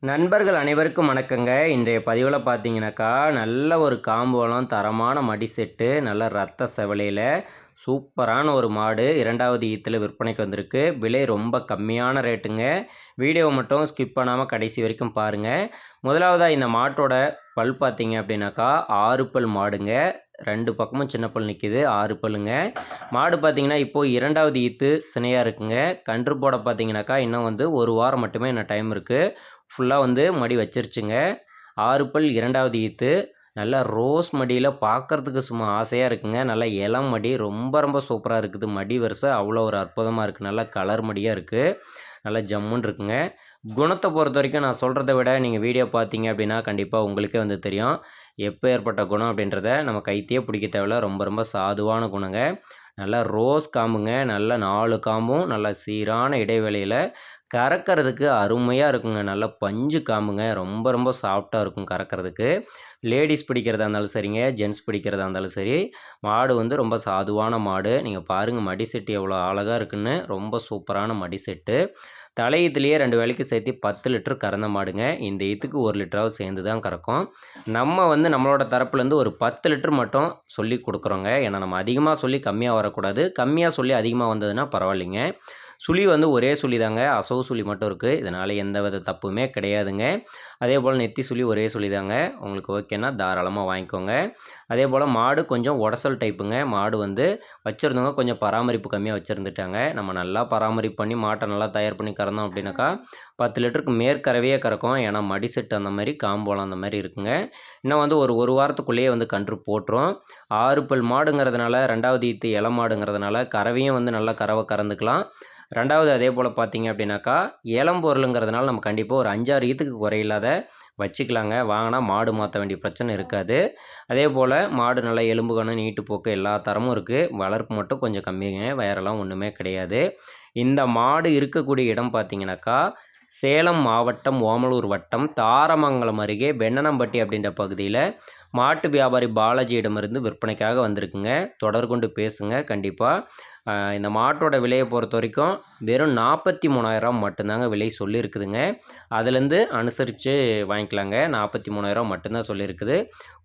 நண்பர்கள் அனைவருக்கும் வணக்கங்க. இன்றைய பதிவில் பார்த்தீங்கன்னாக்கா, நல்ல ஒரு காம்போலம், தரமான மடி செட்டு, நல்ல ரத்த செவலையில சூப்பரான ஒரு மாடு 2வது ஈத்துல விற்பனைக்கு வந்திருக்கு. விலை ரொம்ப கம்மியான ரேட்டுங்க. வீடியோவை மட்டும் ஸ்கிப் பண்ணாமல் கடைசி வரைக்கும் பாருங்கள். முதலாவதாக இந்த மாட்டோட பல் பார்த்தீங்க அப்படின்னாக்கா 6 பல் மாடுங்க. 2 பக்கமும் சின்ன பல் நிற்கிது, 6 பல்லுங்க. மாடு பார்த்தீங்கன்னா இப்போது 2வது ஈத்து சினையாக இருக்குங்க. கன்று போட பார்த்தீங்கன்னாக்கா இன்னும் வந்து 1 வாரம் மட்டுமே இன்னும் டைம் இருக்குது. ஃபுல்லாக வந்து மடி வச்சிருச்சுங்க. 6 பல் 2வது ஈத்து. நல்லா ரோஸ் மடியில் பார்க்குறதுக்கு சும்மா ஆசையாக இருக்குங்க. நல்லா இளம் மடி, ரொம்ப சூப்பராக இருக்குது. மடி வரிசை அவ்வளோ ஒரு அற்புதமாக இருக்குது. நல்லா கலர் மடியாக இருக்குது. நல்லா ஜம்முன்னு இருக்குங்க. குணத்தை பொறுத்த வரைக்கும் நான் சொல்கிறத விட நீங்கள் வீடியோ பார்த்தீங்க அப்படின்னா கண்டிப்பாக உங்களுக்கே வந்து தெரியும். எப்போ ஏற்பட்ட குணம் அப்படின்றத நம்ம கைத்தையே பிடிக்க தேவையில்ல. ரொம்ப சாதுவான குணங்க. நல்லா ரோஸ் காம்புங்க. நல்ல 4 காம்பும் நல்ல சீரான இடைவெளியில் கறக்கிறதுக்கு அருமையாக இருக்குங்க. நல்லா பஞ்சு காம்புங்க. ரொம்ப சாஃப்டாக இருக்கும் கறக்கிறதுக்கு. லேடீஸ் பிடிக்கிறதா இருந்தாலும் சரிங்க, ஜென்ட்ஸ் பிடிக்கிறதா இருந்தாலும் சரி. மாடு வந்து ரொம்ப சாதுவான மாடு. நீங்கள் பாருங்கள் மடி செட்டு எவ்வளோ அழகாக இருக்குன்னு. ரொம்ப சூப்பரான மடி செட்டு. தலையீத்துலேயே 2 வேளைக்கு சேர்த்து 10 லிட்டர் கறந்த மாடுங்க. இந்த ஈத்துக்கு 1 லிட்டராவது சேர்ந்து தான் கறக்கும். நம்ம வந்து நம்மளோட தரப்புலேருந்து ஒரு 10 லிட்டர் மட்டும் சொல்லி கொடுக்குறோங்க. ஏன்னா நம்ம அதிகமாக சொல்லி கம்மியாக வரக்கூடாது. கம்மியாக சொல்லி அதிகமாக வந்ததுன்னா பரவாயில்லைங்க. சுழி வந்து ஒரே சுழி தாங்க. அசவு சுழி மட்டும் இருக்குது. இதனால் எந்த வித தப்புமே கிடையாதுங்க. அதே போல் நெத்தி சுழி ஒரே சுழி தாங்க. உங்களுக்கு ஓகேன்னா தாராளமாக வாங்கிக்கோங்க. அதே போல் மாடு கொஞ்சம் உடசல் டைப்புங்க. மாடு வந்து வச்சுருந்தவங்க கொஞ்சம் பராமரிப்பு கம்மியாக வச்சுருந்துட்டாங்க. நம்ம நல்லா பராமரிப்பு பண்ணி மாட்டை நல்லா தயார் பண்ணி கறந்தோம் அப்படின்னாக்கா 10 லிட்டருக்கு மேற்கறவையே கறக்கும். ஏன்னா மடி செட்டு அந்த மாதிரி, காம்போலம் அந்த மாதிரி இருக்குங்க. இன்னும் வந்து ஒரு வாரத்துக்குள்ளேயே வந்து கன்று போட்டுரும். 6 பல் மாடுங்கிறதுனால 2வது ஈத்து இள மாடுங்கிறதுனால கறவையும் வந்து நல்லா கறவை கறந்துக்கலாம். 2வது அதே போல் பார்த்தீங்க அப்படின்னாக்கா இளம் பொருளுங்கிறதுனால நம்ம கண்டிப்பாக ஒரு 5, 6 ஈத்துக்கு குறையில்லாத வச்சுக்கலாங்க. வாங்கினா மாடு மாற்ற வேண்டிய பிரச்சனை இருக்காது. அதே போல் மாடு நல்லா எலும்பு கணம், நீட்டு போக்கு எல்லா தரமும் இருக்குது. வளர்ப்பு மட்டும் கொஞ்சம் கம்மிங்க. வேறெல்லாம் ஒன்றுமே கிடையாது. இந்த மாடு இருக்கக்கூடிய இடம் பார்த்தீங்கன்னாக்கா சேலம் மாவட்டம், ஓமலூர் வட்டம், தாரமங்கலம் அருகே வெண்ணனம்பட்டி அப்படின்ற பகுதியில் மாட்டு வியாபாரி பாலாஜியிடமிருந்து விற்பனைக்காக வந்திருக்குங்க. தொடர்பு கொண்டு பேசுங்க கண்டிப்பாக. இந்த மாட்டோட விலையை பொறுத்த வரைக்கும் வெறும் 43,000 மட்டும்தாங்க விலை சொல்லியிருக்குதுங்க. அதுலேருந்து அனுசரித்து வாங்கிக்கலாங்க. 43,000 மட்டும்தான் சொல்லியிருக்குது.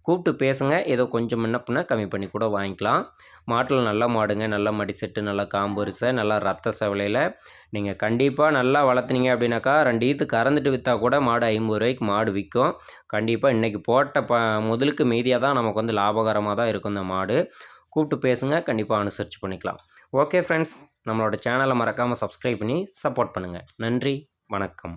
கூப்பிட்டு பேசுங்க. ஏதோ கொஞ்சம் முன்ன பின்ன கம்மி பண்ணி கூட வாங்கிக்கலாம். மாட்டில் நல்ல மாடுங்க. நல்ல மடி செட்டு, நல்லா காம்பரிசை, நல்லா ரத்த செவலையில் நீங்கள் கண்டிப்பாக நல்லா வளர்த்துனீங்க அப்படின்னாக்கா 2 ஈத்து கறந்துட்டு விற்றா கூட மாடு 50 ரூபாய்க்கு மாடு விற்கும். கண்டிப்பாக இன்றைக்கி போட்ட முதலுக்கு மீதியாக தான் நமக்கு வந்து லாபகரமாக தான் இருக்கும் இந்த மாடு. கூப்பிட்டு பேசுங்க. கண்டிப்பாக அனுசரித்து பண்ணிக்கலாம். ஓகே ஃப்ரெண்ட்ஸ், நம்மளோட சேனலை மறக்காமல் சப்ஸ்கிரைப் பண்ணி சப்போர்ட் பண்ணுங்கள். நன்றி, வணக்கம்.